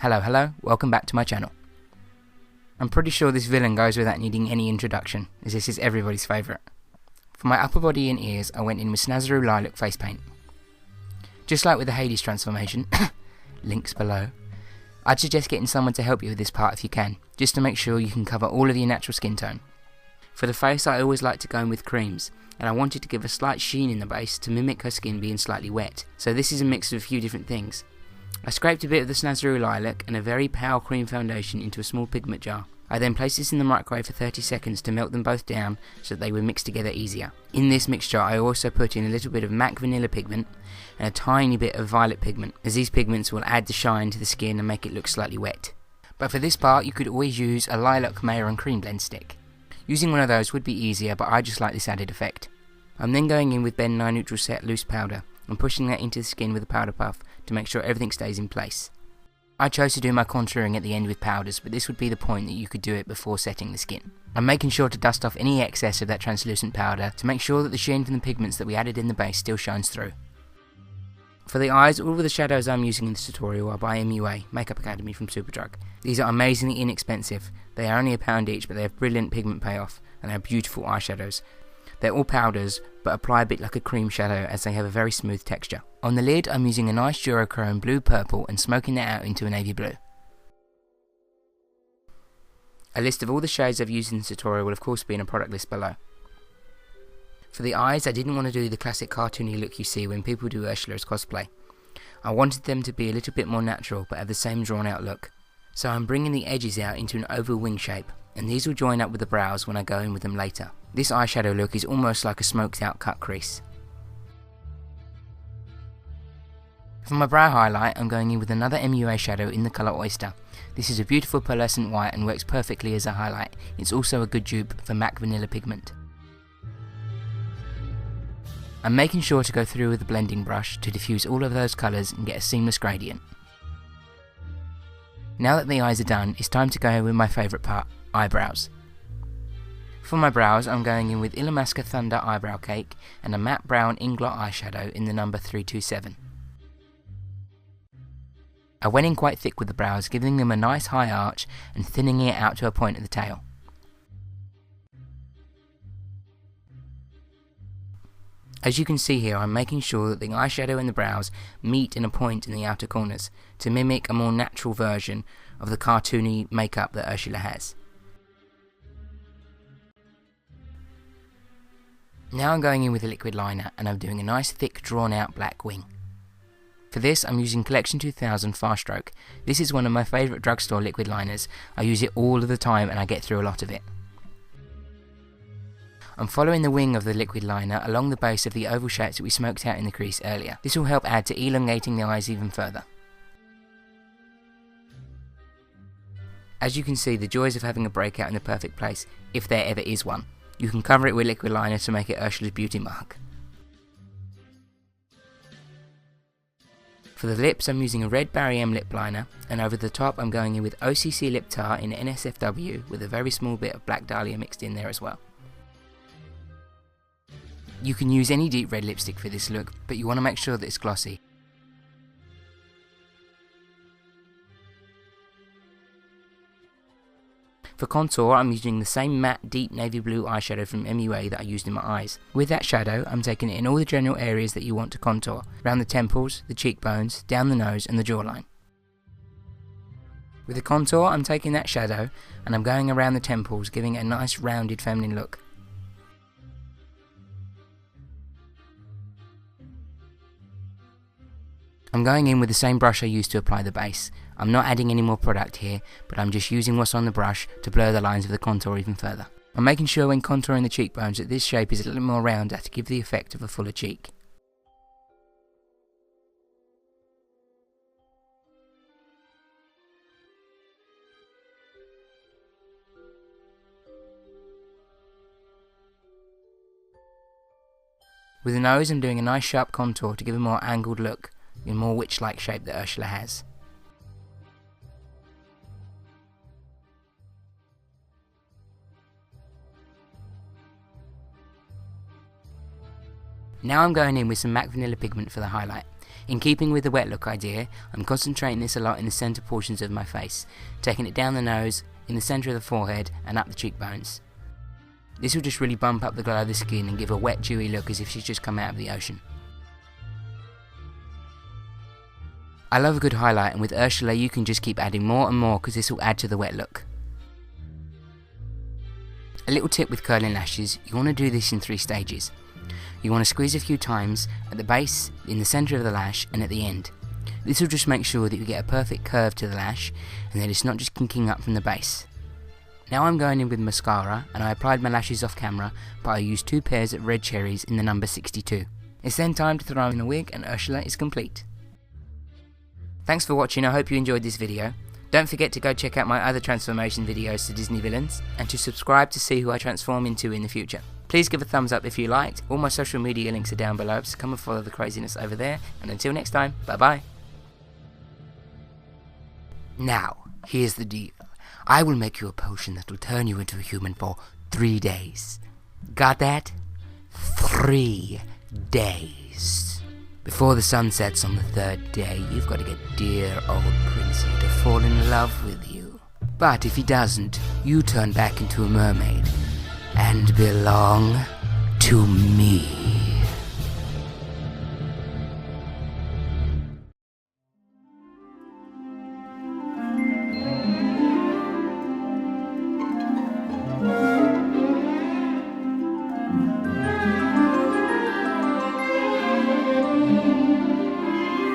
Hello, welcome back to my channel. I'm pretty sure this villain goes without needing any introduction, as this is everybody's favourite. For my upper body and ears, I went in with Snazaroo Lilac face paint. Just like with the Hades transformation, links below, I'd suggest getting someone to help you with this part if you can, just to make sure you can cover all of your natural skin tone. For the face, I always like to go in with creams, and I wanted to give a slight sheen in the base to mimic her skin being slightly wet, so this is a mix of a few different things. I scraped a bit of the Snazaroo Lilac and a very pale cream foundation into a small pigment jar. I then placed this in the microwave for 30 seconds to melt them both down so that they would mix together easier. In this mixture I also put in a little bit of MAC Vanilla Pigment and a tiny bit of Violet Pigment, as these pigments will add the shine to the skin and make it look slightly wet. But for this part you could always use a Lilac Mayor and Cream blend stick. Using one of those would be easier, but I just like this added effect. I'm then going in with BenNye Neutral Set loose powder and pushing that into the skin with a powder puff to make sure everything stays in place. I chose to do my contouring at the end with powders, but this would be the point that you could do it before setting the skin. I'm making sure to dust off any excess of that translucent powder to make sure that the sheen from the pigments that we added in the base still shines through. For the eyes, all of the shadows I'm using in this tutorial are by MUA, Makeup Academy from Superdrug. These are amazingly inexpensive. They are only £1 each, but they have brilliant pigment payoff and they are beautiful eyeshadows. They're all powders, but apply a bit like a cream shadow as they have a very smooth texture. On the lid I'm using a nice duochrome blue-purple and smoking that out into a navy blue. A list of all the shades I've used in this tutorial will of course be in a product list below. For the eyes, I didn't want to do the classic cartoony look you see when people do Ursula as cosplay. I wanted them to be a little bit more natural but have the same drawn out look. So I'm bringing the edges out into an oval wing shape, and these will join up with the brows when I go in with them later. This eyeshadow look is almost like a smoked out cut crease. For my brow highlight, I'm going in with another MUA shadow in the colour Oyster. This is a beautiful pearlescent white and works perfectly as a highlight. It's also a good dupe for MAC Vanilla Pigment. I'm making sure to go through with the blending brush to diffuse all of those colours and get a seamless gradient. Now that the eyes are done, it's time to go in with my favourite part, eyebrows. For my brows, I'm going in with Illamasqua Thunder Eyebrow Cake and a matte brown Inglot Eyeshadow in the number 327. I went in quite thick with the brows, giving them a nice high arch and thinning it out to a point at the tail. As you can see here, I'm making sure that the eyeshadow and the brows meet in a point in the outer corners to mimic a more natural version of the cartoony makeup that Ursula has. Now I'm going in with a liquid liner and I'm doing a nice thick drawn out black wing. For this I'm using Collection 2000 Fast Stroke. This is one of my favourite drugstore liquid liners. I use it all of the time and I get through a lot of it. I'm following the wing of the liquid liner along the base of the oval shapes that we smoked out in the crease earlier. This will help add to elongating the eyes even further. As you can see, the joys of having a breakout in the perfect place, if there ever is one. You can cover it with liquid liner to make it Ursula's beauty mark. For the lips I'm using a red Barry M lip liner, and over the top I'm going in with OCC Lip Tar in NSFW with a very small bit of black Dahlia mixed in there as well. You can use any deep red lipstick for this look, but you want to make sure that it's glossy. For contour, I'm using the same matte deep navy blue eyeshadow from MUA that I used in my eyes. With that shadow, I'm taking it in all the general areas that you want to contour, around the temples, the cheekbones, down the nose and the jawline. With the contour, I'm taking that shadow and I'm going around the temples, giving it a nice rounded feminine look. I'm going in with the same brush I used to apply the base. I'm not adding any more product here, but I'm just using what's on the brush to blur the lines of the contour even further. I'm making sure when contouring the cheekbones that this shape is a little more rounder to give the effect of a fuller cheek. With the nose I'm doing a nice sharp contour to give a more angled look, in a more witch-like shape that Ursula has. Now I'm going in with some MAC Vanilla Pigment for the highlight. In keeping with the wet look idea, I'm concentrating this a lot in the centre portions of my face, taking it down the nose, in the centre of the forehead and up the cheekbones. This will just really bump up the glow of the skin and give a wet, dewy look as if she's just come out of the ocean. I love a good highlight, and with Ursula you can just keep adding more and more because this will add to the wet look. A little tip with curling lashes, you want to do this in 3 stages. You want to squeeze a few times at the base, in the centre of the lash and at the end. This will just make sure that you get a perfect curve to the lash and that it's not just kinking up from the base. Now I'm going in with mascara, and I applied my lashes off camera, but I used 2 pairs of red cherries in the number 62. It's then time to throw in a wig and Ursula is complete. Thanks for watching, I hope you enjoyed this video. Don't forget to go check out my other transformation videos to Disney villains, and to subscribe to see who I transform into in the future. Please give a thumbs up if you liked. All my social media links are down below, so come and follow the craziness over there, and until next time, bye bye. Now, here's the deal. I will make you a potion that will turn you into a human for 3 days. Got that? 3 days. Before the sun sets on the 3rd day, you've got to get dear old Princey to fall in love with you. But if he doesn't, you turn back into a mermaid and belong to me.